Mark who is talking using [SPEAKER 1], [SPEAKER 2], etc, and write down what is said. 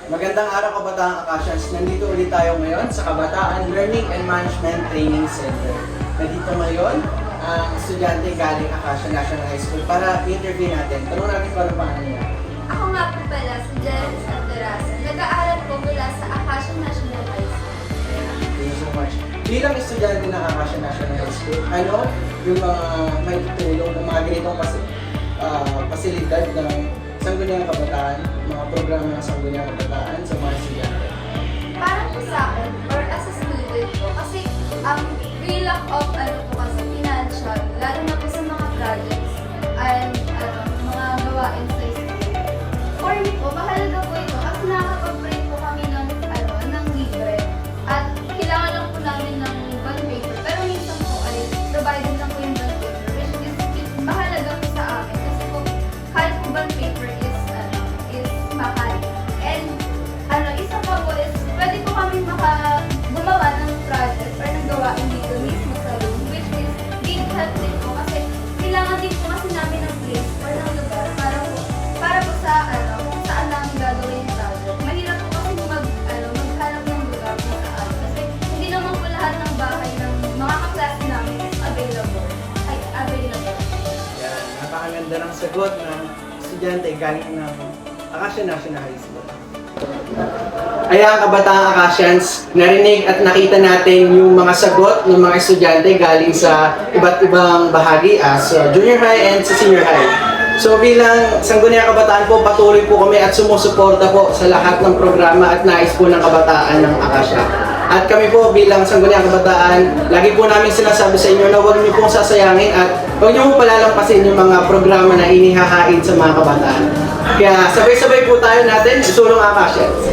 [SPEAKER 1] Magandang araw Kabataang Akashans. Nandito ulit tayo ngayon sa Kabataan Learning and Management Training Center. Nandito ngayon ang estudyante galing Acacia National High School para interview natin. Tanong natin kung ano pangalan niya.
[SPEAKER 2] Ako nga po pala si Jaren Santarasa. Nag-aaral po mula sa Acacia National High School.
[SPEAKER 1] Thank you so much. Bilang estudyante ng Acacia National High School, ano yung mga may tutulong ng mga ganitong pasilidad ng Sangguniang Kabataan, mga programa ng Sangguniang Kabataan sa mga estudyante?
[SPEAKER 2] Para po sa akin, or as a student po, kasi ang lack of kasi financial, lalo na po sa mga projects and mga gawain sa school. For me po, mahalaga po ito kasi nakakapag-break po kami ng libre. At kailangan lang po namin ng bond paper. Pero minsan po ay provided lang po yung bond paper, which is mahalaga po sa amin. Kasi po, kahit po bond paper is mahal. And isa pa po is, pwede po kami gumawa ng project or ng gawain dito mismo sa room, which is big help din po kasi kailangan din po kasi namin ng place or ng lugar para po sa kung saan namin gagawin yung project. Mahirap po kasi maghanap ng lugar kung saan kasi hindi naman po lahat ng bahay ng mga kaklase namin is available.
[SPEAKER 1] Yan, napakaganda ng sagot ng estudyante galing ng Acacia National High School. Ayan, Kabataang Acasians, narinig at nakita natin yung mga sagot ng mga estudyante galing sa iba't ibang bahagi as junior high and sa senior high. So bilang Sangguniang Kabataan po, patuloy po kami at sumusuporta po sa lahat ng programa at nais po ng kabataan ng Acacia. At kami po bilang Sangguniang Kabataan, lagi po namin sinasabi sa inyo na huwag niyo pong sasayangin at huwag niyo pong palalampasin yung mga programa na inihahain sa mga kabataan. Kaya sabay-sabay po tayo natin, isulong Acasians.